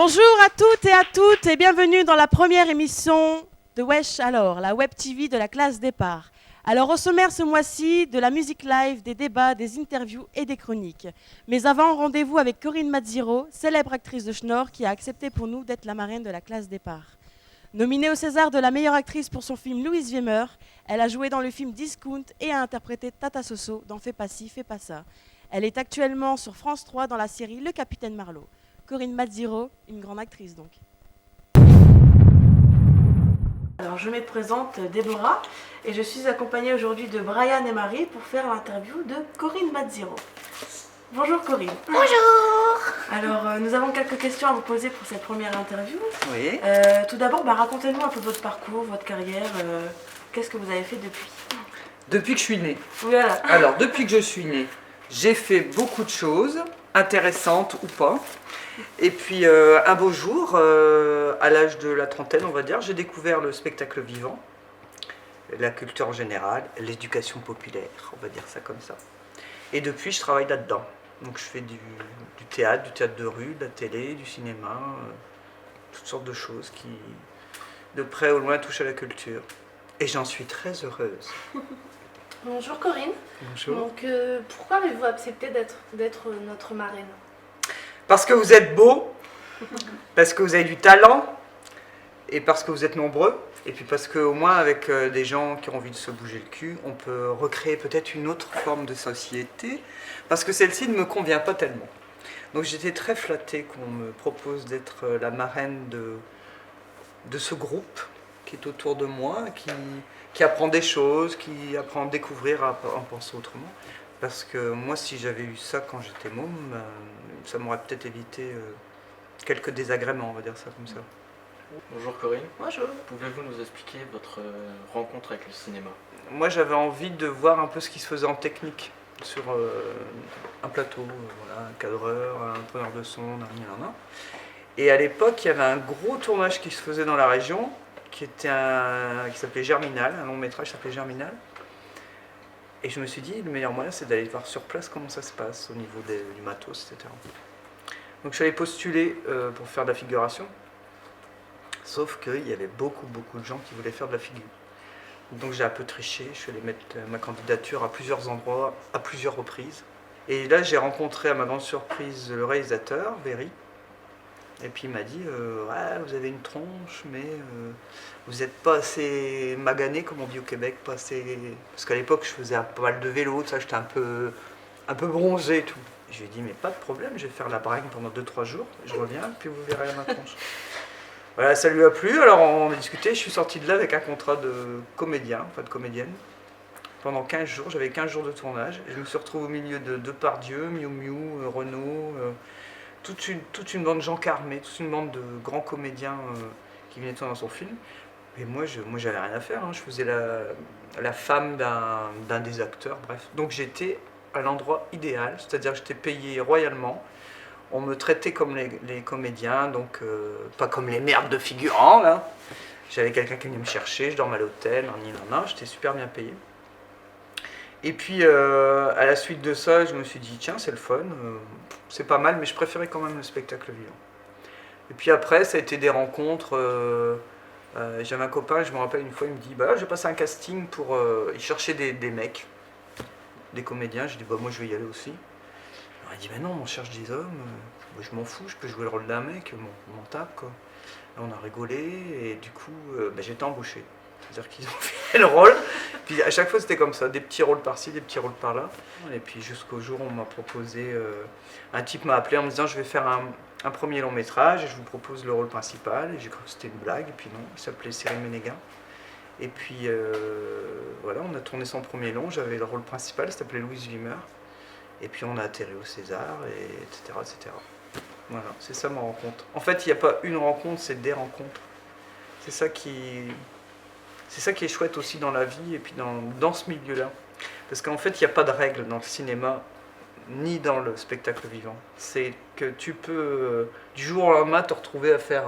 Bonjour à toutes et à toutes et bienvenue dans la première émission de Wesh alors, la web TV de la classe départ. Alors au sommaire ce mois-ci, de la musique live, des débats, des interviews et des chroniques. Mais avant, rendez-vous avec Corinne Mazziro, célèbre actrice de Schnorr qui a accepté pour nous d'être la marraine de la classe départ. Nominée au César de la meilleure actrice pour son film Louise Wiemer, elle a joué dans le film Discount et a interprété Tata Soso dans Fais pas ci, fais pas ça. Elle est actuellement sur France 3 dans la série Le Capitaine Marlowe. Corinne Mazziro, une grande actrice donc. Alors je me présente Déborah et je suis accompagnée aujourd'hui de Brian et Marie pour faire l'interview de Corinne Mazziro. Bonjour Corinne. Bonjour. Alors nous avons quelques questions à vous poser pour cette première interview. Oui. Tout d'abord, racontez-nous un peu votre parcours, votre carrière. Qu'est-ce que vous avez fait depuis ? Depuis que je suis née. Voilà. Alors, depuis que je suis née, j'ai fait beaucoup de choses, intéressantes ou pas. Et puis, un beau jour, à l'âge de la trentaine, on va dire, j'ai découvert le spectacle vivant, la culture en général, l'éducation populaire, on va dire ça comme ça. Et depuis, je travaille là-dedans. Donc, je fais du théâtre de rue, de la télé, du cinéma, toutes sortes de choses qui, de près ou loin, touchent à la culture. Et j'en suis très heureuse. Bonjour Corinne. Bonjour. Donc pourquoi avez-vous accepté d'être notre marraine ? Parce que vous êtes beau, parce que vous avez du talent, et parce que vous êtes nombreux, et puis parce qu'au moins avec des gens qui ont envie de se bouger le cul, on peut recréer peut-être une autre forme de société, parce que celle-ci ne me convient pas tellement. Donc j'étais très flattée qu'on me propose d'être la marraine de ce groupe qui est autour de moi, qui apprend des choses, qui apprend à découvrir, en pensant autrement. Parce que moi, si j'avais eu ça quand j'étais môme, ça m'aurait peut-être évité quelques désagréments, on va dire ça comme ça. Bonjour Corinne. Bonjour. Pouvez-vous nous expliquer votre rencontre avec le cinéma ? Moi, j'avais envie de voir un peu ce qui se faisait en technique sur un plateau, voilà, un cadreur, un preneur de son, nan. Et à l'époque, il y avait un gros tournage qui se faisait dans la région, qui s'appelait Germinal, un long métrage qui s'appelait Germinal. Et je me suis dit, le meilleur moyen, c'est d'aller voir sur place comment ça se passe au niveau du matos, etc. Donc je suis allé postuler pour faire de la figuration, sauf qu'il y avait beaucoup de gens qui voulaient faire de la figure. Donc j'ai un peu triché, je suis allé mettre ma candidature à plusieurs endroits, à plusieurs reprises. Et là, j'ai rencontré à ma grande surprise le réalisateur, Berry. Et puis il m'a dit, ouais, vous avez une tronche, mais vous n'êtes pas assez magané, comme on dit au Québec, pas assez... Parce qu'à l'époque, je faisais pas mal de vélo, ça, j'étais un peu bronzé et tout. Je lui ai dit, mais pas de problème, je vais faire la bringue pendant 2-3 jours, je reviens, puis vous verrez ma tronche. Voilà, ça lui a plu, alors on a discuté, je suis sorti de là avec un contrat de comédien, enfin de comédienne. Pendant 15 jours, j'avais 15 jours de tournage, et je me suis retrouvé au milieu de Depardieu, Miu Miu, Renaud... toute une bande de gens carmés, toute une bande de grands comédiens qui venaient tourner dans son film. Et moi j'avais rien à faire, hein. Je faisais la femme d'un des acteurs, bref. Donc j'étais à l'endroit idéal, c'est-à-dire que j'étais payé royalement. On me traitait comme les comédiens, donc pas comme les merdes de figurants, là. J'avais quelqu'un qui venait me chercher, je dormais à l'hôtel, j'étais super bien payé. Et puis à la suite de ça, je me suis dit, tiens, c'est le fun, c'est pas mal, mais je préférais quand même le spectacle vivant. Et puis après, ça a été des rencontres. J'avais un copain, je me rappelle une fois, il me dit, bah, je vais passer un casting pour... il cherchait des mecs, des comédiens. Je dis, bah, moi je vais y aller aussi. Alors, il dit, bah non, on cherche des hommes, moi, je m'en fous, je peux jouer le rôle d'un mec, on m'en tape, quoi. Là, on a rigolé, et du coup, j'ai été embauché. C'est-à-dire qu'ils ont fait le rôle, puis à chaque fois c'était comme ça, des petits rôles par-ci, des petits rôles par-là. Et puis jusqu'au jour où on m'a proposé, un type m'a appelé en me disant, je vais faire un premier long métrage, et je vous propose le rôle principal. Et j'ai cru que c'était une blague, et puis non, il s'appelait Cyril Ménéguin. Et puis voilà, on a tourné son premier long, j'avais le rôle principal, il s'appelait Louise Wiemer. Et puis on a atterri au César, etc., etc. Voilà, c'est ça ma rencontre. En fait, il n'y a pas une rencontre, c'est des rencontres. C'est ça qui est chouette aussi dans la vie et puis dans ce milieu-là. Parce qu'en fait, il n'y a pas de règles dans le cinéma ni dans le spectacle vivant. C'est que tu peux, du jour au lendemain, te retrouver à faire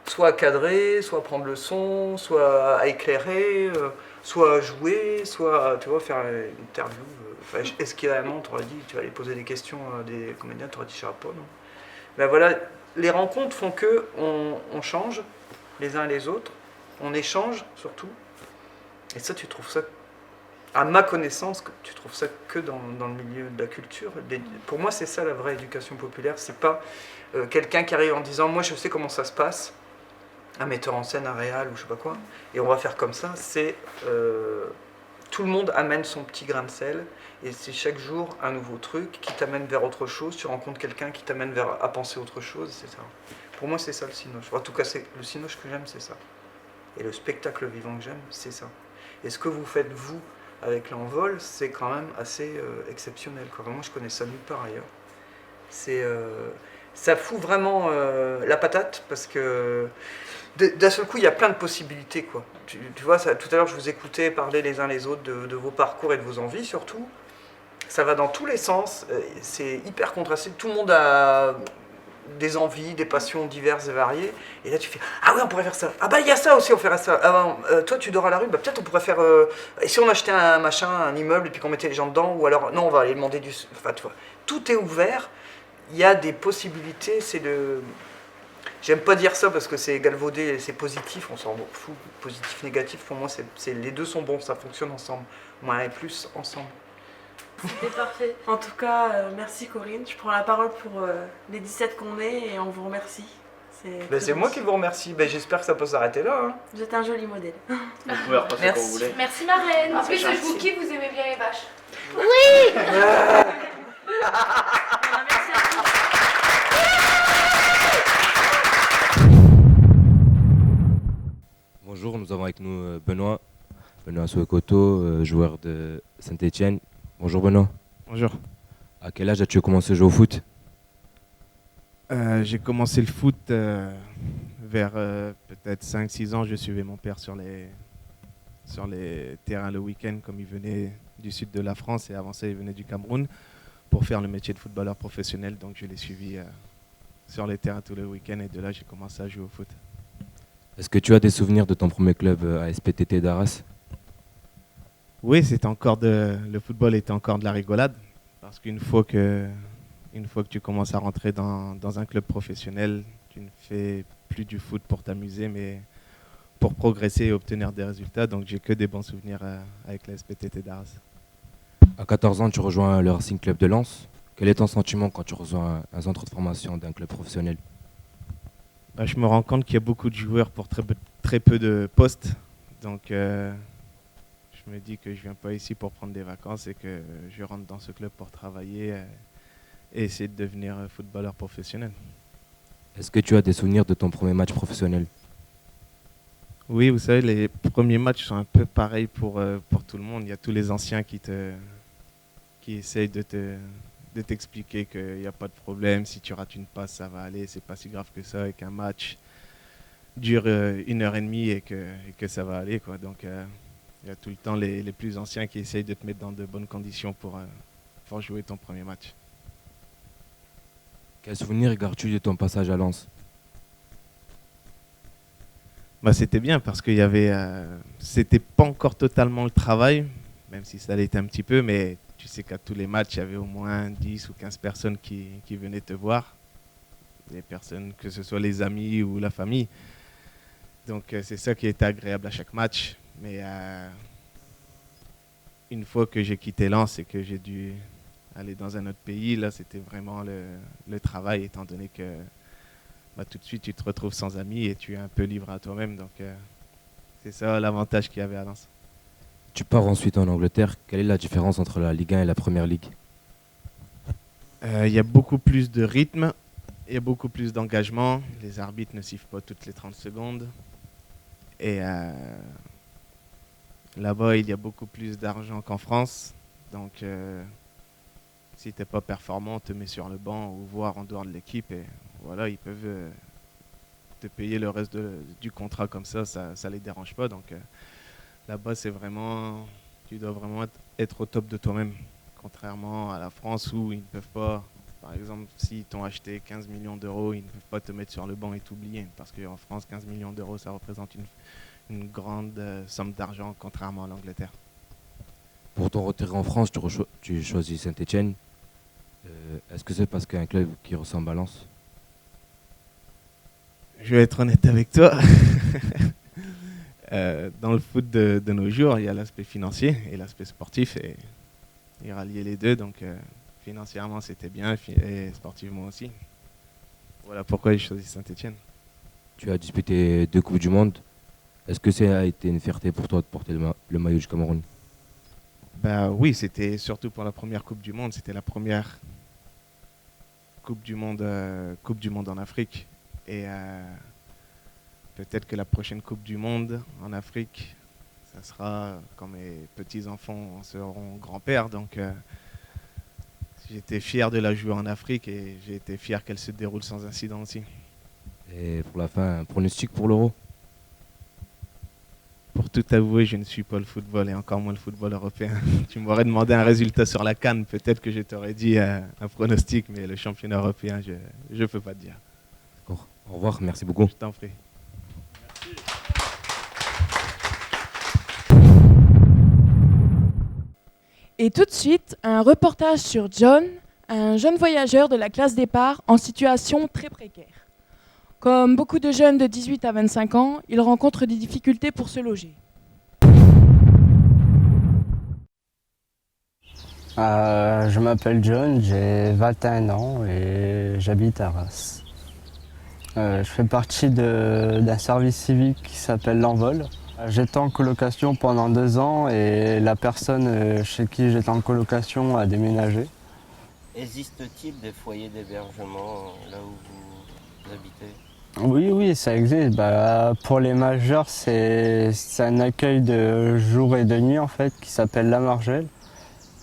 soit à cadrer, soit à prendre le son, soit à éclairer, soit à jouer, soit tu vois, faire une interview. Est-ce qu'il y a un an, tu aurais dit, tu vas aller poser des questions à des comédiens, tu aurais dit, je ne sais pas, non. Ben voilà, les rencontres font que on change les uns et les autres, on échange surtout. Et ça, tu trouves ça, à ma connaissance, tu trouves ça que dans le milieu de la culture. Pour moi, c'est ça la vraie éducation populaire. C'est pas quelqu'un qui arrive en disant moi je sais comment ça se passe, un metteur en scène, un réal ou je sais pas quoi, et on va faire comme ça. C'est tout le monde amène son petit grain de sel, et c'est chaque jour un nouveau truc qui t'amène vers autre chose. Tu rencontres quelqu'un qui t'amène à penser autre chose, c'est ça. Pour moi, c'est ça le cinoche. En tout cas, le cinoche que j'aime, c'est ça. Et le spectacle vivant que j'aime, c'est ça. Et ce que vous faites, vous, avec l'envol, c'est quand même assez exceptionnel, quoi. Moi, je connais ça nulle part ailleurs. Ça fout vraiment la patate, parce que d'un seul coup, il y a plein de possibilités, quoi. Tu vois, tout à l'heure, je vous écoutais parler les uns les autres de vos parcours et de vos envies, surtout. Ça va dans tous les sens, c'est hyper contrasté. Tout le monde a des envies, des passions diverses et variées. Et là, tu fais ah oui, on pourrait faire ça. Ah bah, il y a ça aussi, on ferait ça. Ah, toi, tu dors à la rue, bah, peut-être on pourrait faire. Et si on achetait un machin, un immeuble, et puis qu'on mettait les gens dedans, ou alors, non, on va aller demander du. Enfin, tu vois, tout est ouvert. Il y a des possibilités. J'aime pas dire ça parce que c'est galvaudé, c'est positif, on s'en fout. Positif, négatif, pour moi, les deux sont bons, ça fonctionne ensemble. Moins et plus ensemble. C'était parfait. En tout cas, merci Corinne. Je prends la parole pour les 17 qu'on est et on vous remercie. C'est moi qui vous remercie. J'espère que ça peut s'arrêter là. Hein. Vous êtes un joli modèle. Vous pouvez repasser quand vous voulez. Merci ma reine. En plus, je vous kiffe, vous aimez bien les vaches. Voilà, merci à tous. Bonjour, nous avons avec nous Benoît Souekoto, joueur de Saint-Etienne. Bonjour Benoît. Bonjour. À quel âge as-tu commencé à jouer au foot? J'ai commencé le foot vers peut-être 5-6 ans. Je suivais mon père sur les terrains le week-end, comme il venait du sud de la France et avant ça il venait du Cameroun pour faire le métier de footballeur professionnel. Donc je l'ai suivi sur les terrains tous les week-ends et de là j'ai commencé à jouer au foot. Est-ce que tu as des souvenirs de ton premier club à SPTT d'Arras? Oui, le football était encore de la rigolade parce qu'une fois que tu commences à rentrer dans un club professionnel, tu ne fais plus du foot pour t'amuser, mais pour progresser et obtenir des résultats. Donc j'ai que des bons souvenirs avec la SPTT d'Arras. À 14 ans, tu rejoins le Racing Club de Lens. Quel est ton sentiment quand tu rejoins un centre de formation d'un club professionnel? Je me rends compte qu'il y a beaucoup de joueurs pour très peu de postes. Donc je me dis que je ne viens pas ici pour prendre des vacances et que je rentre dans ce club pour travailler et essayer de devenir footballeur professionnel. Est-ce que tu as des souvenirs de ton premier match professionnel? Oui, vous savez, les premiers matchs sont un peu pareils pour tout le monde. Il y a tous les anciens qui essayent de t'expliquer qu'il n'y a pas de problème. Si tu rates une passe, ça va aller. C'est pas si grave que ça et qu'un match dure 1h30 et que ça va aller, quoi. Donc, il y a tout le temps les plus anciens qui essayent de te mettre dans de bonnes conditions pour jouer ton premier match. Quel souvenir gardes-tu de ton passage à Lens? C'était bien parce que c'était pas encore totalement le travail, même si ça l'était un petit peu, mais tu sais qu'à tous les matchs, il y avait au moins 10 ou 15 personnes qui venaient te voir. Des personnes, que ce soit les amis ou la famille. Donc c'est ça qui était agréable à chaque match. Mais une fois que j'ai quitté Lens et que j'ai dû aller dans un autre pays, là c'était vraiment le travail, étant donné que tout de suite tu te retrouves sans amis et tu es un peu libre à toi-même. Donc c'est ça l'avantage qu'il y avait à Lens. Tu pars ensuite en Angleterre. Quelle est la différence entre la Ligue 1 et la Première Ligue? Il y a beaucoup plus de rythme, il y a beaucoup plus d'engagement. Les arbitres ne sifflent pas toutes les 30 secondes. Et là-bas, il y a beaucoup plus d'argent qu'en France. Donc, si tu n'es pas performant, on te met sur le banc ou voire en dehors de l'équipe. Et voilà, ils peuvent te payer le reste du contrat comme ça ne les dérange pas. Donc, là-bas, tu dois vraiment être au top de toi-même. Contrairement à la France où ils ne peuvent pas, par exemple, s'ils t'ont acheté 15 millions d'euros, ils ne peuvent pas te mettre sur le banc et t'oublier. Parce qu'en France, 15 millions d'euros, ça représente une grande somme d'argent, contrairement à l'Angleterre. Pour ton retour en France, tu choisis Saint-Etienne. Est-ce que c'est parce qu'il y a un club qui ressemble à Lens? Je vais être honnête avec toi. Dans le foot de nos jours, il y a l'aspect financier et l'aspect sportif et rallier les deux. Donc financièrement, c'était bien et sportivement aussi. Voilà pourquoi j'ai choisi Saint-Étienne. Tu as disputé 2 Coupes du Monde. Est-ce que ça a été une fierté pour toi de porter le maillot du Cameroun? Bah oui, c'était surtout pour la première Coupe du Monde. C'était la première Coupe du Monde en Afrique. Et peut-être que la prochaine Coupe du Monde en Afrique, ça sera quand mes petits-enfants seront grands-pères. Donc j'étais fier de la jouer en Afrique et j'ai été fier qu'elle se déroule sans incident aussi. Et pour la fin, un pronostic pour l'Euro? Pour tout avouer, je ne suis pas le football et encore moins le football européen. Tu m'aurais demandé un résultat sur la CAN, peut-être que je t'aurais dit un pronostic, mais le championnat européen, je ne peux pas te dire. D'accord. Au revoir, merci beaucoup. Je t'en prie. Et tout de suite, un reportage sur John, un jeune voyageur de la classe départ en situation très précaire. Comme beaucoup de jeunes de 18 à 25 ans, il rencontre des difficultés pour se loger. Je m'appelle John, j'ai 21 ans et j'habite à Arras. Je fais partie d'un service civique qui s'appelle l'Envol. J'étais en colocation pendant 2 ans et la personne chez qui j'étais en colocation a déménagé. Existe-t-il des foyers d'hébergement là où vous habitez? Oui, ça existe. Pour les majeurs, c'est un accueil de jour et de nuit en fait qui s'appelle La Margelle.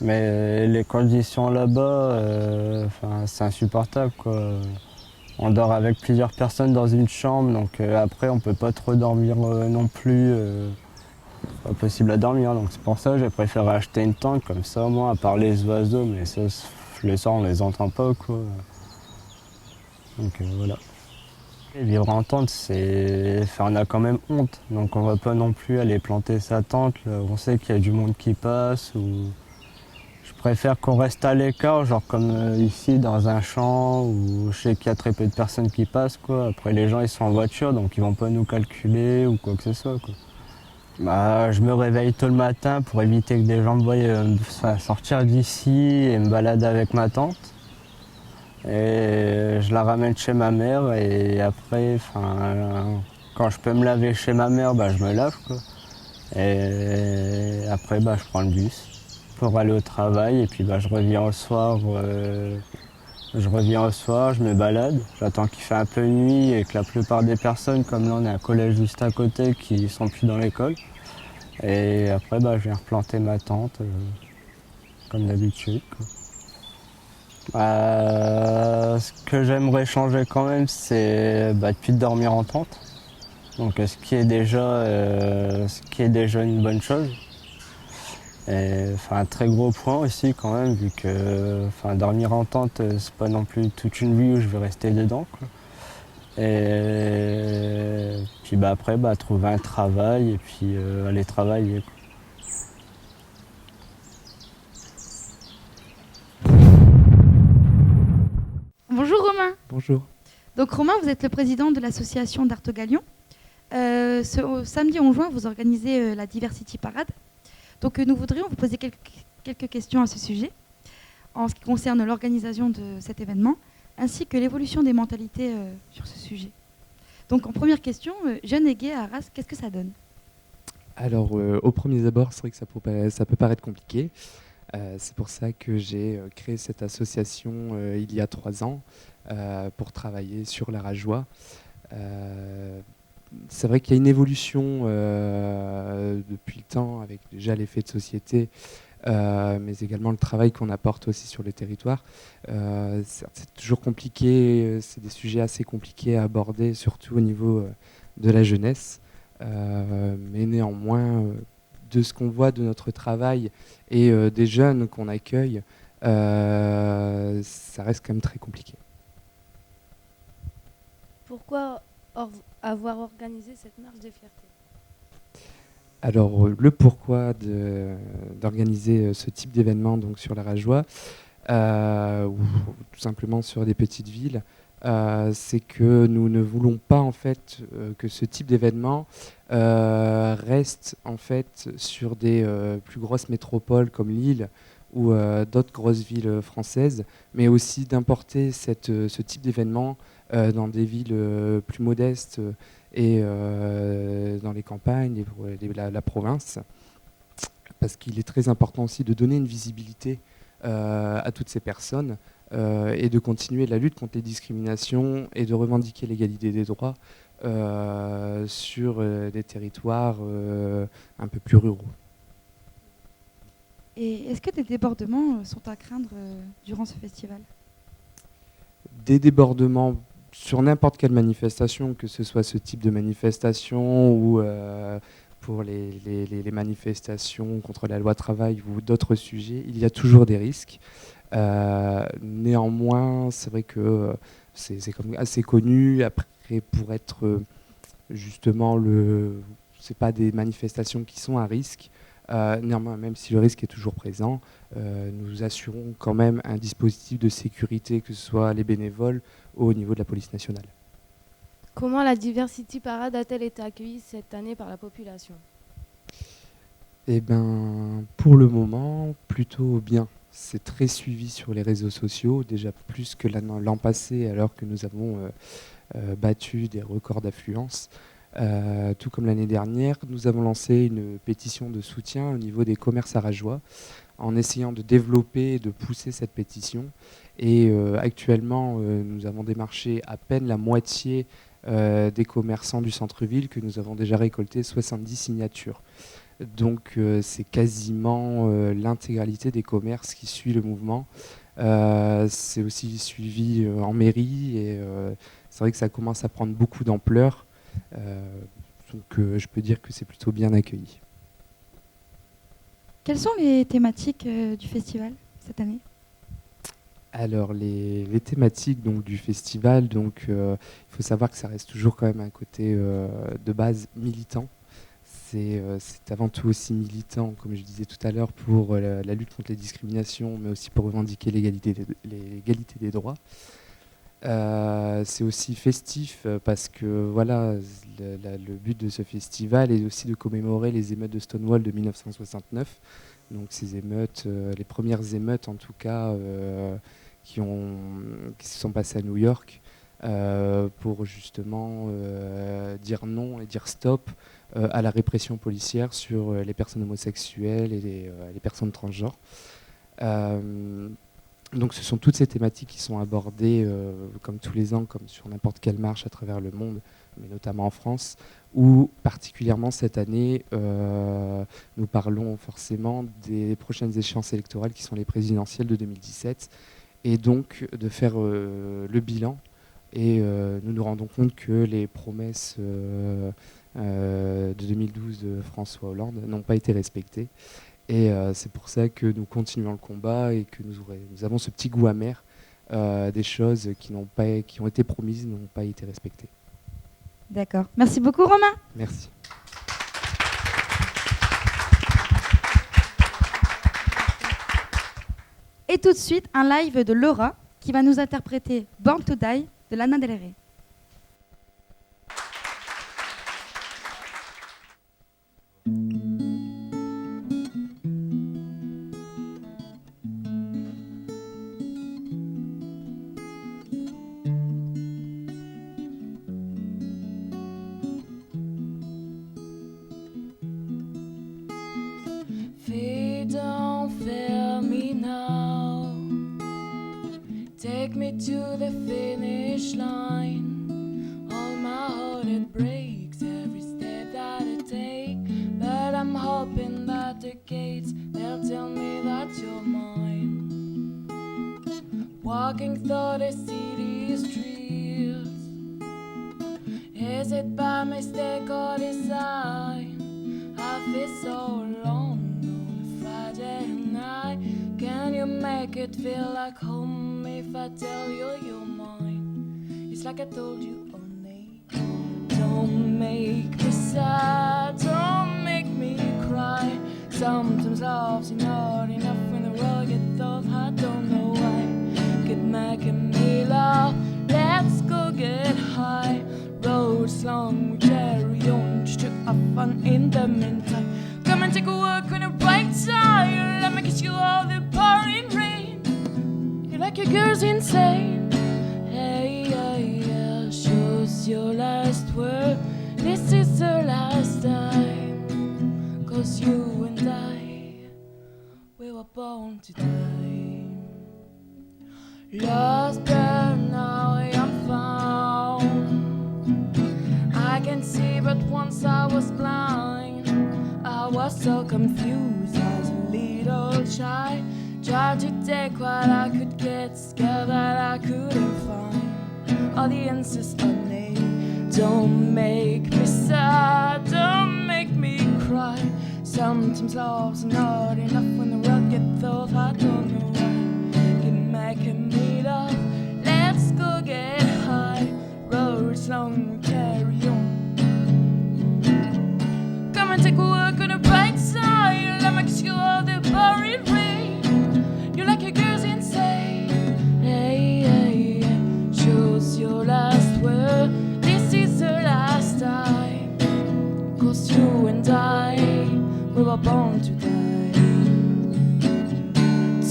Mais les conditions là-bas, c'est insupportable, quoi. On dort avec plusieurs personnes dans une chambre, donc après on peut pas trop dormir non plus. Pas possible à dormir, donc c'est pour ça que j'ai préféré acheter une tente, comme ça au moins à part les oiseaux, mais ça, le soir on les entend pas, quoi. Donc voilà. Et vivre en tente, on a quand même honte, donc on va pas non plus aller planter sa tente. Là. On sait qu'il y a du monde qui passe. Je préfère qu'on reste à l'écart, genre comme ici dans un champ où je sais qu'il y a très peu de personnes qui passent, quoi. Après les gens ils sont en voiture, donc ils vont pas nous calculer ou quoi que ce soit, quoi. Je me réveille tôt le matin pour éviter que des gens me voient sortir d'ici et me balader avec ma tante. Et je la ramène chez ma mère et après, quand je peux me laver chez ma mère, je me lave, quoi. Et après, je prends le bus pour aller au travail et puis je reviens au soir. Je me balade, j'attends qu'il fait un peu nuit et que la plupart des personnes, comme là on est à un collège juste à côté, qui sont plus dans l'école. Et après, je viens replanter ma tente, comme d'habitude, quoi. Ce que j'aimerais changer quand même, c'est de plus dormir en tente. Donc, ce qui est déjà une bonne chose. Et, un très gros point aussi quand même, vu que dormir en tente, c'est pas non plus toute une vie où je vais rester dedans, quoi. Et puis après, trouver un travail et puis aller travailler, quoi. Bonjour Romain. Bonjour. Donc Romain, vous êtes le président de l'association d'Artogalion. Ce samedi 11 juin, vous organisez la Diversity Parade. Donc nous voudrions vous poser quelques questions à ce sujet, en ce qui concerne l'organisation de cet événement, ainsi que l'évolution des mentalités sur ce sujet. Donc en première question, jeune et gay à Arras, qu'est-ce que ça donne? Alors au premier abord, c'est vrai que ça peut paraître compliqué. C'est pour ça que j'ai créé cette association il y a 3 ans pour travailler sur la Rajoie. C'est vrai qu'il y a une évolution depuis le temps avec déjà les faits de société, mais également le travail qu'on apporte aussi sur le territoire. C'est toujours compliqué, c'est des sujets assez compliqués à aborder, surtout au niveau de la jeunesse. Mais néanmoins, de ce qu'on voit de notre travail et des jeunes qu'on accueille, ça reste quand même très compliqué. Pourquoi avoir organisé cette marche des fiertés? Alors, le pourquoi d'organiser ce type d'événement donc sur la Rajoie, ou tout simplement sur des petites villes, c'est que nous ne voulons pas en fait que ce type d'événement reste en fait sur des plus grosses métropoles comme Lille ou d'autres grosses villes françaises, mais aussi d'importer ce type d'événement dans des villes plus modestes et dans les campagnes et la province, parce qu'il est très important aussi de donner une visibilité à toutes ces personnes et de continuer la lutte contre les discriminations et de revendiquer l'égalité des droits sur des territoires un peu plus ruraux. Et est-ce que des débordements sont à craindre durant ce festival? Des débordements sur n'importe quelle manifestation, que ce soit ce type de manifestation ou pour les manifestations contre la loi travail ou d'autres sujets, il y a toujours des risques. Néanmoins, c'est vrai que c'est comme assez connu. Après, pour être justement c'est pas des manifestations qui sont à risque. Néanmoins, même si le risque est toujours présent, nous assurons quand même un dispositif de sécurité, que ce soit les bénévoles ou au niveau de la police nationale. Comment la Diversity Parade a-t-elle été accueillie cette année par la population? Eh ben, pour le moment, plutôt bien. C'est très suivi sur les réseaux sociaux, déjà plus que l'an passé, alors que nous avons battu des records d'affluence. Tout comme l'année dernière, nous avons lancé une pétition de soutien au niveau des commerces arageois, en essayant de développer et de pousser cette pétition. Et actuellement, nous avons démarché à peine la moitié des commerçants du centre-ville, que nous avons déjà récolté 70 signatures. Donc c'est quasiment l'intégralité des commerces qui suit le mouvement. C'est aussi suivi en mairie et c'est vrai que ça commence à prendre beaucoup d'ampleur. Donc je peux dire que c'est plutôt bien accueilli. Quelles sont les thématiques du festival cette année? Alors les thématiques donc, du festival, donc, il faut savoir que ça reste toujours quand même un côté de base militant. C'est avant tout aussi militant, comme je disais tout à l'heure, pour la lutte contre les discriminations, mais aussi pour revendiquer l'égalité des droits. C'est aussi festif parce que voilà, le but de ce festival est aussi de commémorer les émeutes de Stonewall de 1969. Donc ces émeutes, les premières émeutes en tout cas, qui se sont passées à New York pour justement dire non et dire stop à la répression policière sur les personnes homosexuelles et les personnes transgenres. Donc ce sont toutes ces thématiques qui sont abordées comme tous les ans, comme sur n'importe quelle marche à travers le monde, mais notamment en France, où particulièrement cette année, nous parlons forcément des prochaines échéances électorales qui sont les présidentielles de 2017, et donc de faire le bilan. Et nous nous rendons compte que les promesses de 2012 de François Hollande n'ont pas été respectées. Et c'est pour ça que nous continuons le combat et que nous avons ce petit goût amer des choses qui ont été promises n'ont pas été respectées. D'accord. Merci beaucoup Romain. Merci. Et tout de suite, un live de Laura qui va nous interpréter Born to Die de Lana Del Rey. Don't fail me now. Take me to the finish line. All my heart it breaks every step that I take, but I'm hoping that the gates they'll tell me that you're mine. Walking through the city streets, is it by mistake or design? I feel so alone. Can you make it feel like home if I tell you you're mine? It's like I told you all night. Don't make me sad, don't make me cry. Sometimes love's not enough when the world gets tough. I don't know why. Keep making me laugh. Let's road's long, we carry on just to have fun in the meantime. Come and take a walk on a bright side. Let me kiss you all the pouring rain. You're like a girl's insane. Hey, hey, yeah, shows your last word. This is the last time. 'Cause you and I, we were born to die. Lost but now I am found. I can see but once I was blind. I was so confused as a little child. Tried to take what I could get, scared that I couldn't find all the answers I need. Don't make me sad, don't make me cry. Sometimes love's not enough when the world gets tough. I don't know why. Keep making me laugh. Let's go get high. Roads long, we carry on. Come and take a walk on the bright side. Let me kiss you all the pouring rain. You're like a girl's insane. Hey, hey, hey. Shows your last word. This is the last time. 'Cause you and I, we were born to die.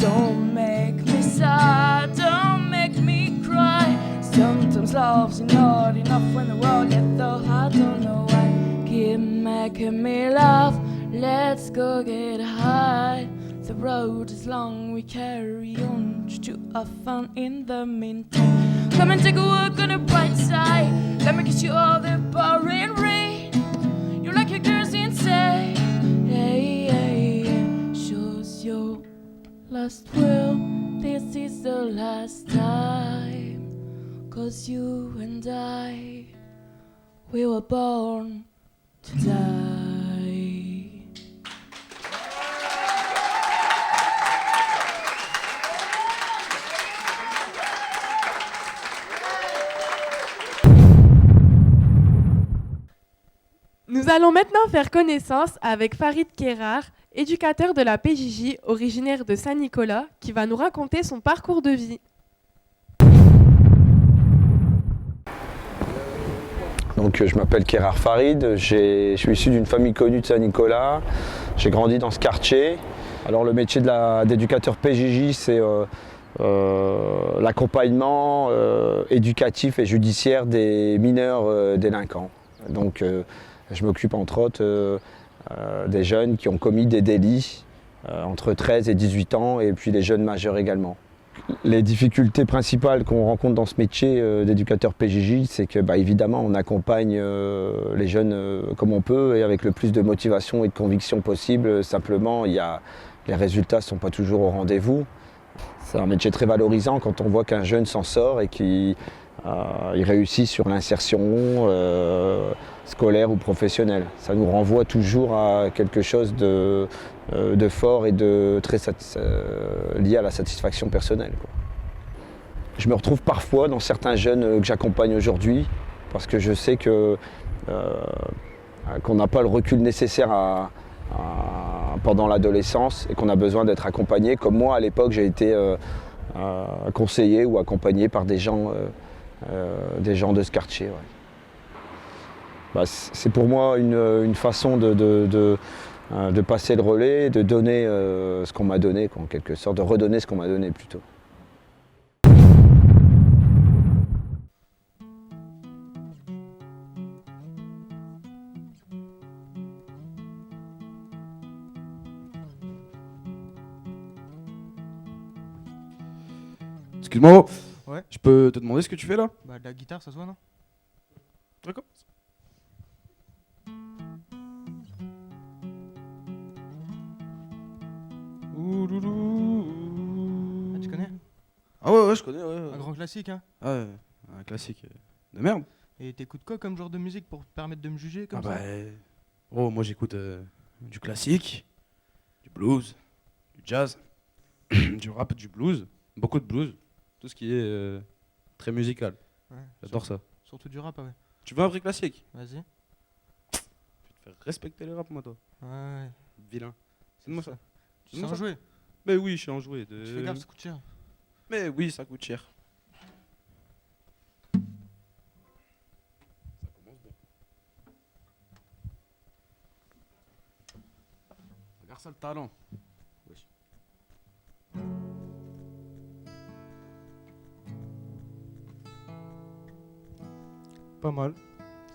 Don't make me sad, don't make me cry. Sometimes love's not enough when the world gets tough. I don't know why. Keep making me laugh. Let's go get high. The road is long, we carry on just to have fun in the meantime. Come and take a walk on the bright side. Let me kiss you all the pouring rain. You're like a girl's insane. Hey, hey, hey. Shows your last will. This is the last time. 'Cause you and I, we were born to die. Nous allons maintenant faire connaissance avec Farid Kérard, éducateur de la PJJ, originaire de Saint-Nicolas, qui va nous raconter son parcours de vie. Donc, je m'appelle Kérard Farid, je suis issu d'une famille connue de Saint-Nicolas. J'ai grandi dans ce quartier. Alors le métier d'éducateur PJJ, c'est l'accompagnement éducatif et judiciaire des mineurs délinquants. Donc je m'occupe entre autres des jeunes qui ont commis des délits entre 13 et 18 ans et puis des jeunes majeurs également. Les difficultés principales qu'on rencontre dans ce métier d'éducateur PJJ, c'est que évidemment on accompagne les jeunes comme on peut et avec le plus de motivation et de conviction possible. Simplement, les résultats ne sont pas toujours au rendez-vous. C'est un métier très valorisant quand on voit qu'un jeune s'en sort et qu'il réussit sur l'insertion scolaire ou professionnelle. Ça nous renvoie toujours à quelque chose de fort et de très lié à la satisfaction personnelle, quoi. Je me retrouve parfois dans certains jeunes que j'accompagne aujourd'hui parce que je sais qu'on n'a pas le recul nécessaire pendant l'adolescence et qu'on a besoin d'être accompagné. Comme moi, à l'époque, j'ai été conseillé ou accompagné par des gens de ce quartier. Ouais. C'est pour moi une façon de passer le relais, de donner ce qu'on m'a donné, en quelque sorte, de redonner ce qu'on m'a donné plutôt. Excuse-moi, Ouais. je peux te demander ce que tu fais là? Bah de la guitare, ça se voit, non? D'accord. Ah, tu connais? Ah ouais, je connais, ouais. Un grand classique, hein? Ah ouais, un classique de merde. Et t'écoutes quoi comme genre de musique pour te permettre de me juger comme ça? Oh, moi j'écoute du classique, du blues, du jazz, du rap, du blues, beaucoup de blues, tout ce qui est très musical. Ouais, J'adore ça. Surtout du rap, ouais. Tu veux un vrai classique? Vas-y. Je vais te faire respecter le rap, moi, toi. Ouais. Vilain. C'est-moi ça. Tu sais en jouer? Mais oui, je sais en jouer. Tu fais gaffe, ça coûte cher. Mais oui, ça coûte cher. Ça commence bien. Regarde ça le talent. Wesh. Pas mal.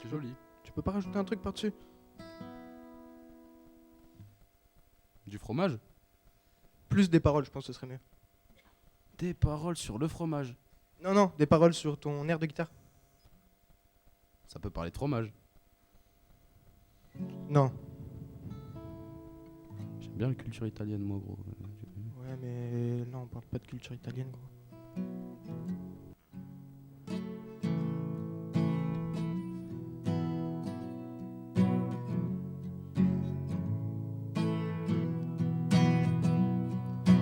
C'est joli. Tu peux pas rajouter un truc par-dessus? Du fromage? Plus des paroles, je pense que ce serait mieux. Des paroles sur le fromage. Non, non, des paroles sur ton air de guitare. Ça peut parler de fromage. Non. J'aime bien la culture italienne, moi, gros. Ouais, mais non, on parle pas de culture italienne, gros.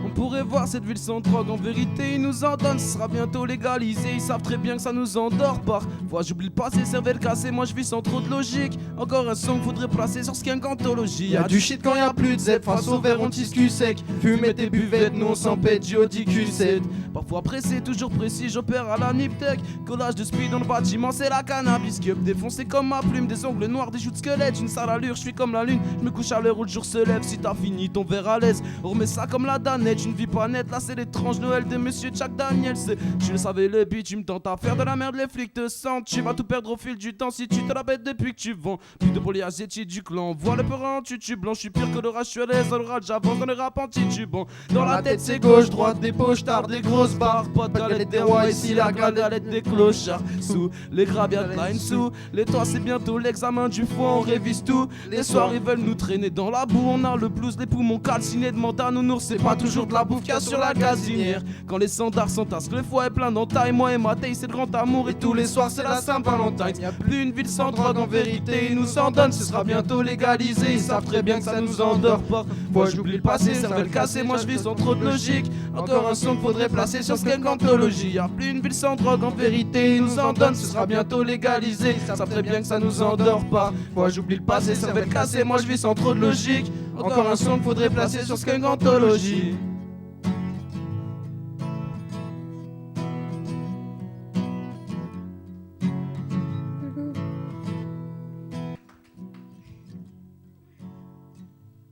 On pourrait voir cette ville sans drogue, en vérité ils nous en donnent, ce sera bientôt légalisé, ils savent très bien que ça nous endort. Parfois j'oublie le passé, cervelle cassée, moi je vis sans trop de logique. Encore un son qu'il faudrait placer sur Skank-Anthologie. Y'a du shit quand y'a plus de Z, face au verre on tisse cul sec. Fumer tes buvettes, nous on s'en pète, J.O.D. Q7. Parfois pressé, toujours précis, j'opère à la Niptech. Collage de speed dans le bâtiment, c'est la cannabis qui up défoncé comme ma plume. Des ongles noirs, des joues de squelette, une sale allure, je suis comme la lune. Je me couche à l'heure où le jour se lève, si t'as fini ton verre à l'aise. On remet ça comme la danette, une vie pas nette, là c'est l'étrange Noël de Monsieur Jack Daniels. Tu le savais le beat, tu me tentes à faire de la merde, les flics te sentent. Tu vas tout perdre au fil du temps si tu te la bête depuis que tu vends. Plus de polyasiétie du clan, vois le peur en tutu blanc. Je suis pire que le rage, je suis à l'aise dans le rage, j'avance dans les rap anti-tubans. Dans la tête c'est gauche, droite, des poches, tard, des grosses barres. Pas de galette des rois, ici la galette des clochards. Sous les graviers de line, sous les toits c'est bientôt l'examen du foie, on révise tout. Les soirs ils veulent nous traîner dans la boue, on a le blues, les poumons calcinés. Demande à nounours, c'est pas toujours de la bouffe qu'il y a sur la gazinière. Quand les standards s'entassent, le foie est plein d'entailles. Moi et ma taille c'est le grand amour et tous les soirs c'est la Saint-Valentin. Y'a plus une ville sans drogue en vérité, ils nous en donnent, ce sera bientôt légalisé. Ils savent très bien que ça nous endort. Parfois j'oublie le passé, cervelle cassée, moi je vis sans trop de logique. Encore un son qu'il faudrait placer sur Skank-Anthologie. Y'a plus une ville sans drogue en vérité, ils nous en donnent, ce sera bientôt légalisé. Ils savent très bien que ça nous endort. Parfois j'oublie le passé, cervelle cassée, moi je vis sans trop de logique. Encore un son qu'il faudrait placer sur Skank-Anthologie.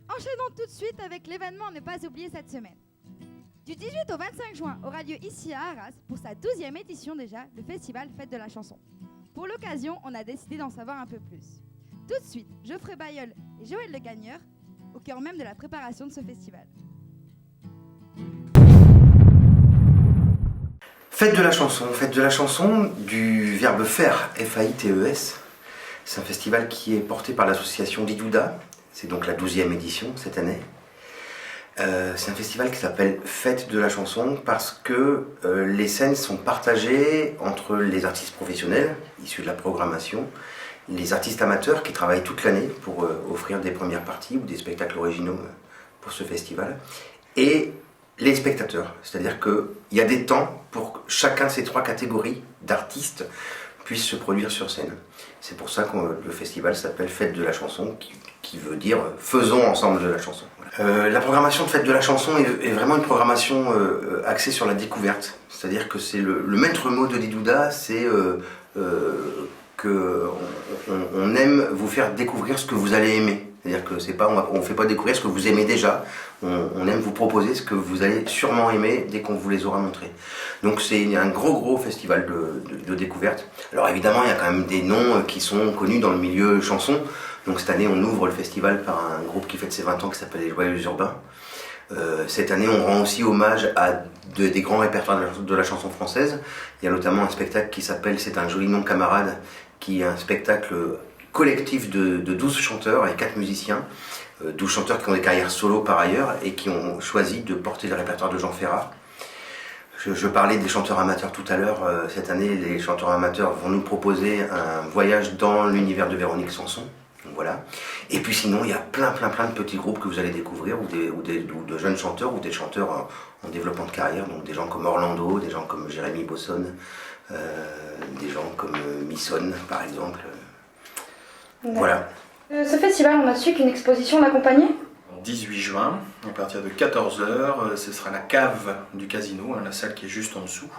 Enchaînons tout de suite avec l'événement à ne pas oublier cette semaine. Du 18 au 25 juin aura lieu ici à Arras, pour sa 12e édition déjà, le festival Fête de la Chanson. Pour l'occasion, on a décidé d'en savoir un peu plus. Tout de suite, Geoffrey Bayeul et Joël Le Gagneur, au cœur même de la préparation de ce festival. Fête de la chanson du verbe faire, F-A-I-T-E-S. C'est un festival qui est porté par l'association Didouda. C'est donc la 12e édition cette année. C'est un festival qui s'appelle Fête de la chanson parce que les scènes sont partagées entre les artistes professionnels issus de la programmation, les artistes amateurs qui travaillent toute l'année pour offrir des premières parties ou des spectacles originaux pour ce festival, et les spectateurs. C'est-à-dire qu'il y a des temps pour que chacun de ces trois catégories d'artistes puisse se produire sur scène. C'est pour ça que le festival s'appelle Fête de la chanson, qui veut dire faisons ensemble de la chanson. Voilà. La programmation de Fête de la chanson est vraiment une programmation axée sur la découverte. C'est-à-dire que c'est le maître mot de Didouda, c'est qu'on aime vous faire découvrir ce que vous allez aimer. C'est-à-dire que c'est pas, on ne fait pas découvrir ce que vous aimez déjà, on aime vous proposer ce que vous allez sûrement aimer dès qu'on vous les aura montrés. Donc c'est un gros festival de découverte. Alors évidemment il y a quand même des noms qui sont connus dans le milieu chanson. Donc cette année on ouvre le festival par un groupe qui fête ses 20 ans qui s'appelle les Joyeux Urbains. Cette année on rend aussi hommage à des grands répertoires de la chanson française. Il y a notamment un spectacle qui s'appelle C'est un joli nom camarade, qui est un spectacle collectif de 12 chanteurs et 4 musiciens, 12 chanteurs qui ont des carrières solo par ailleurs et qui ont choisi de porter le répertoire de Jean Ferrat. Je parlais des chanteurs amateurs tout à l'heure. Cette année, les chanteurs amateurs vont nous proposer un voyage dans l'univers de Véronique Sanson. Donc voilà. Et puis sinon, il y a plein de petits groupes que vous allez découvrir, ou de jeunes chanteurs, ou des chanteurs en développement de carrière, donc des gens comme Orlando, des gens comme Jérémy Bosson, des gens comme Misson par exemple. Voilà. Ce festival, on a su qu'une exposition l'accompagnait ? 18 juin, à partir de 14h, ce sera la cave du casino, la salle qui est juste en dessous.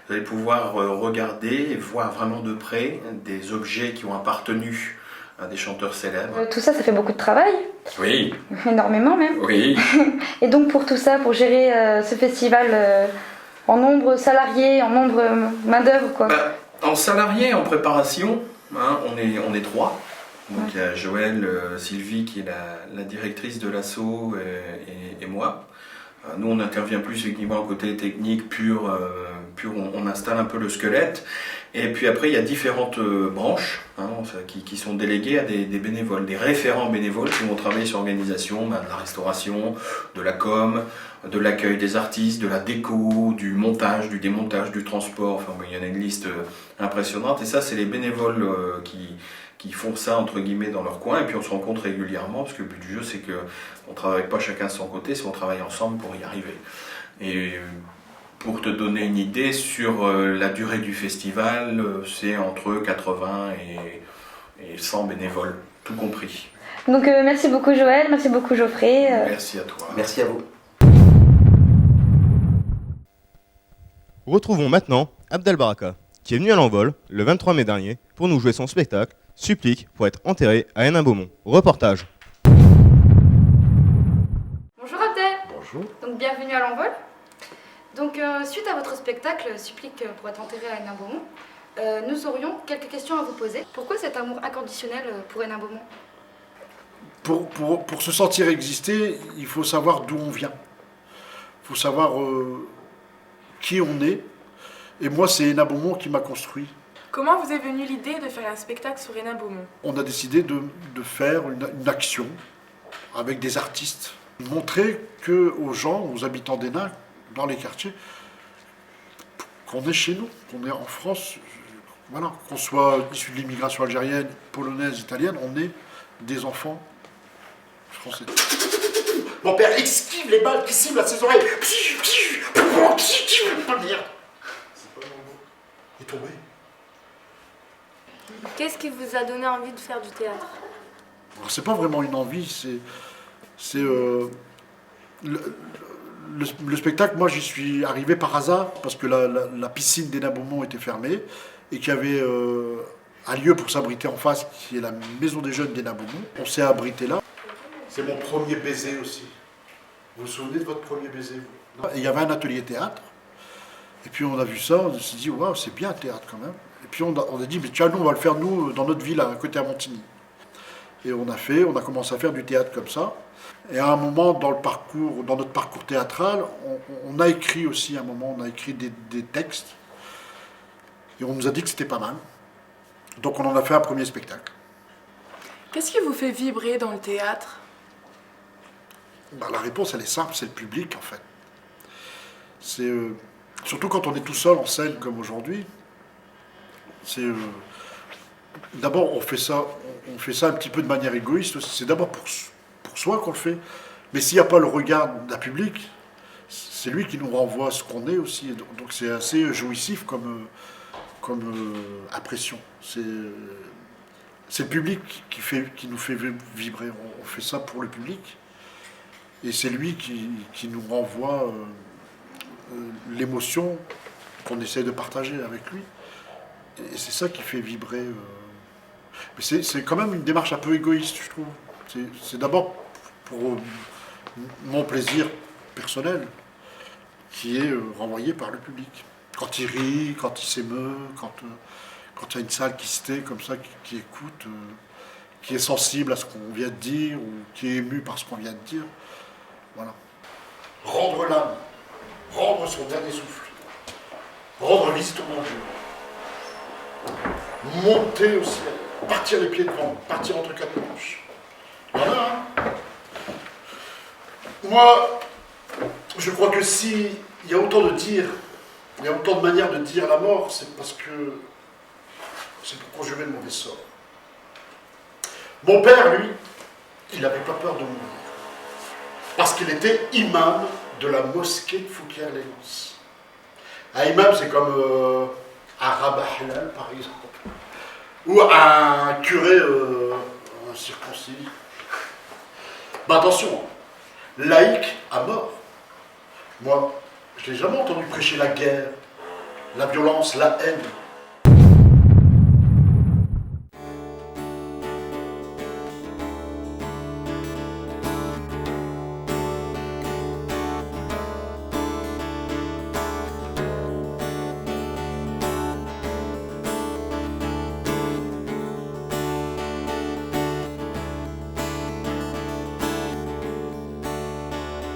Vous allez pouvoir regarder et voir vraiment de près des objets qui ont appartenu des chanteurs célèbres. Tout ça, ça fait beaucoup de travail. Oui. Énormément même. Oui. Et donc pour tout ça, pour gérer ce festival en nombre salarié, en nombre main-d'œuvre, quoi. En salarié, en préparation, hein, on est 3. Donc il y a Joël, Sylvie qui est la directrice de l'asso et moi. Nous on intervient plus effectivement au côté technique pur, on installe un peu le squelette. Et puis après il y a différentes branches hein, qui sont déléguées à des bénévoles, des référents bénévoles qui vont travailler sur l'organisation, de la restauration, de la com, de l'accueil des artistes, de la déco, du montage, du démontage, du transport. Enfin il y en a une liste impressionnante et ça c'est les bénévoles qui font ça entre guillemets dans leur coin et puis on se rencontre régulièrement parce que le but du jeu c'est qu'on ne travaille pas chacun de son côté, c'est qu'on travaille ensemble pour y arriver. Et pour te donner une idée sur la durée du festival, c'est entre 80 et 100 bénévoles, tout compris. Donc merci beaucoup Joël, merci beaucoup Geoffrey. Merci à toi. Merci à vous. Retrouvons maintenant Abdel Baraka, qui est venu à l'Envol le 23 mai dernier pour nous jouer son spectacle Supplique pour être enterré à Hénin-Beaumont. Reportage. Bonjour Abdel. Bonjour. Donc bienvenue à l'Envol. Donc suite à votre spectacle Supplique pour être enterré à Hénin-Beaumont, nous aurions quelques questions à vous poser. Pourquoi cet amour inconditionnel pour Hénin-Beaumont ? Pour se sentir exister, il faut savoir d'où on vient. Il faut savoir qui on est. Et moi, c'est Hénin-Beaumont qui m'a construit. Comment vous est venue l'idée de faire un spectacle sur Hénin-Beaumont ? On a décidé de faire une action avec des artistes. Montrer aux gens, aux habitants d'Hénin, dans les quartiers, qu'on est chez nous, qu'on est en France. Voilà, qu'on soit issu de l'immigration algérienne, polonaise, italienne, on est des enfants français. Mon père esquive les balles qui ciblent à ses oreilles. Pas de merde. Il est tombé. Qu'est-ce qui vous a donné envie de faire du théâtre ? C'est pas vraiment une envie, c'est le spectacle. Moi, j'y suis arrivé par hasard parce que la piscine d'Hénin-Beaumont était fermée et qu'il y avait un lieu pour s'abriter en face qui est la maison des jeunes d'Hénin-Beaumont. On s'est abrité là. C'est mon premier baiser aussi. Vous vous souvenez de votre premier baiser, vous ? Il y avait un atelier théâtre. Et puis on a vu ça, on s'est dit, waouh, c'est bien le théâtre quand même. Et puis on a dit, mais tiens, nous, on va le faire, nous, dans notre ville, à côté à Montigny. Et on a commencé à faire du théâtre comme ça. Et à un moment, dans notre parcours théâtral, on a écrit aussi, à un moment, on a écrit des textes. Et on nous a dit que c'était pas mal. Donc on en a fait un premier spectacle. Qu'est-ce qui vous fait vibrer dans le théâtre ? La réponse, elle est simple, c'est le public, en fait. C'est... surtout quand on est tout seul en scène comme aujourd'hui, d'abord on fait ça un petit peu de manière égoïste. C'est d'abord pour soi qu'on le fait. Mais s'il n'y a pas le regard d'un public, c'est lui qui nous renvoie ce qu'on est aussi. Donc c'est assez jouissif comme impression. C'est le public qui nous fait vibrer. On fait ça pour le public. Et c'est lui qui nous renvoie l'émotion qu'on essaie de partager avec lui. Et c'est ça qui fait vibrer. Mais c'est quand même une démarche un peu égoïste, je trouve. C'est d'abord pour mon plaisir personnel, qui est renvoyé par le public. Quand il rit, quand il s'émeut, quand il y a une salle qui se tait comme ça, qui écoute, qui est sensible à ce qu'on vient de dire, ou qui est ému par ce qu'on vient de dire. Voilà. Rendre l'âme, rendre son dernier souffle, rendre visite au bon Dieu, monter au ciel, partir les pieds devant, partir entre quatre manches. Voilà. Hein. Moi, je crois que s'il y a autant de dire, il y a autant de manières de dire la mort, c'est parce que c'est pour conjurer le mauvais sort. Mon père, lui, il n'avait pas peur de mourir. Parce qu'il était imam de la mosquée de Fouquier-les-Lances. Un imam, c'est comme un rabbin halal, par exemple. Ou un curé circoncis. Ben attention, laïque à mort. Moi, je n'ai jamais entendu prêcher la guerre, la violence, la haine.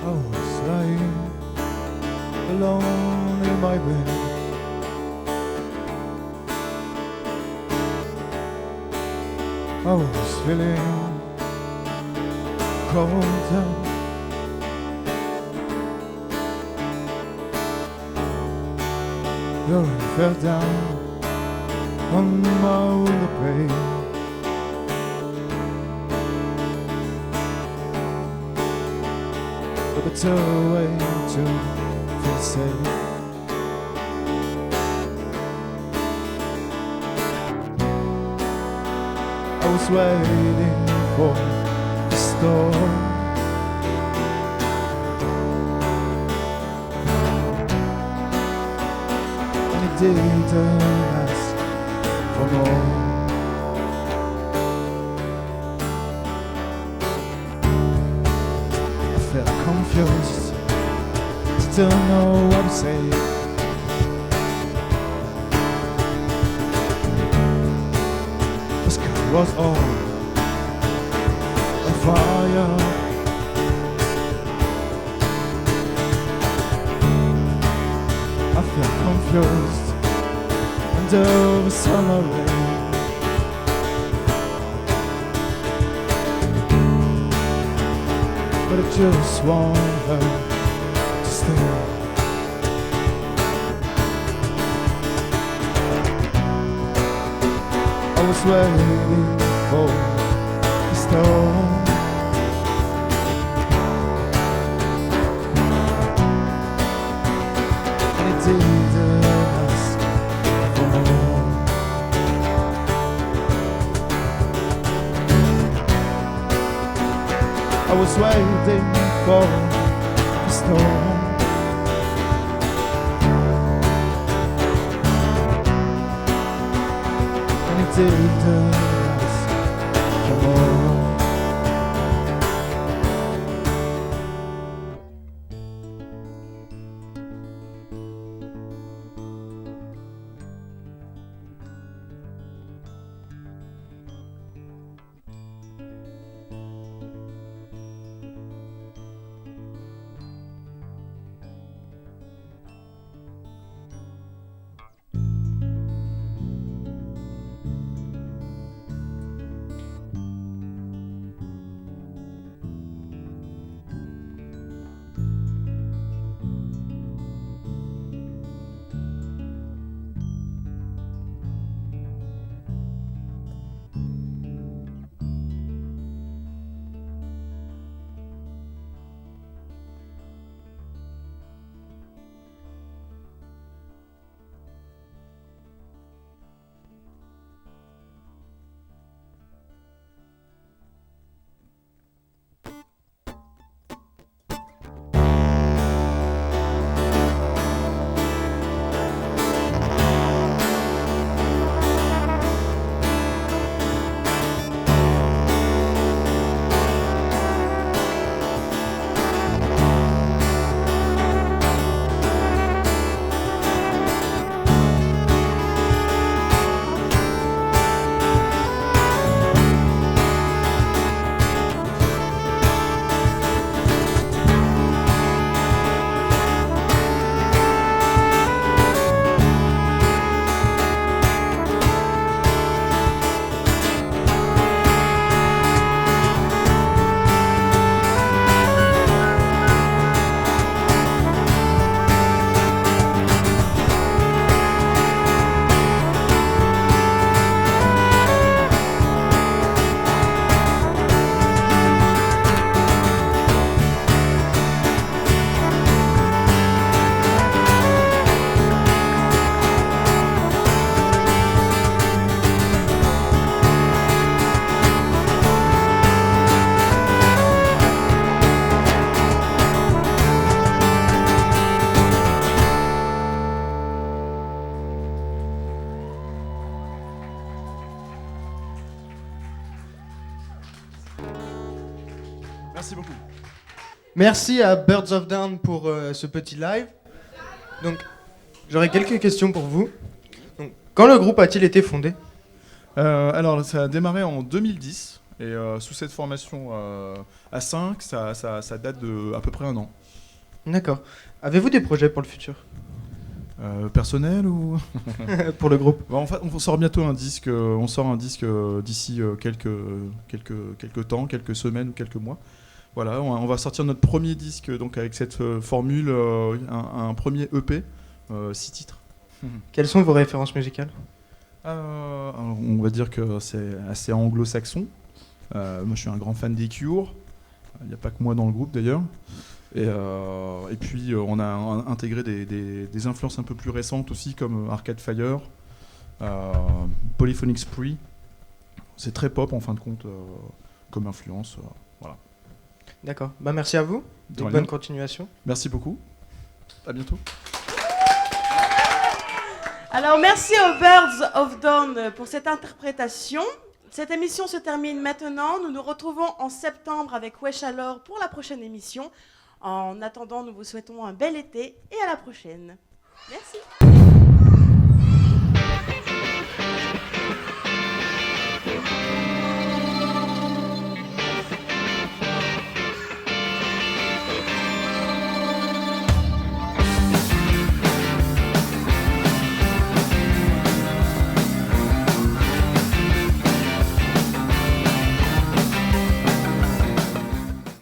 I was lying alone in my bed. I was feeling cold out. Then I fell down on my window pane. A better way to feel safe. I was waiting for the storm. And it didn't ask for more. I felt confused, still know what to say. The sky was all on fire. I felt confused under the summer rain. But I just want her to stay. I was waiting for the storm. And it didn't ask for more. I was waiting for the storm. And it didn't ask for more. Merci beaucoup. Merci à Birds of Down pour ce petit live. Donc, j'aurais quelques questions pour vous. Donc, quand le groupe a-t-il été fondé ? Alors, ça a démarré en 2010 Et sous cette formation à 5, ça date de à peu près 1 an. D'accord. Avez-vous des projets pour le futur? Personnel ou pour le groupe? En fait, on sort bientôt un disque. On sort un disque d'ici quelques temps, quelques semaines ou quelques mois. Voilà, on va sortir notre premier disque donc avec cette formule, un premier EP, 6 titres. Quelles sont vos références musicales? On va dire que c'est assez anglo-saxon. Moi, je suis un grand fan des Cure. Il n'y a pas que moi dans le groupe d'ailleurs. Et puis on a intégré des influences un peu plus récentes aussi, comme Arcade Fire, Polyphonic Spree. C'est très pop en fin de compte comme influence. Voilà. D'accord. Bah, merci à vous. Et bonne continuation. Merci beaucoup. À bientôt. Alors merci aux Birds of Dawn pour cette interprétation. Cette émission se termine maintenant. Nous nous retrouvons en septembre avec Wesh Alors pour la prochaine émission. En attendant, nous vous souhaitons un bel été et à la prochaine. Merci.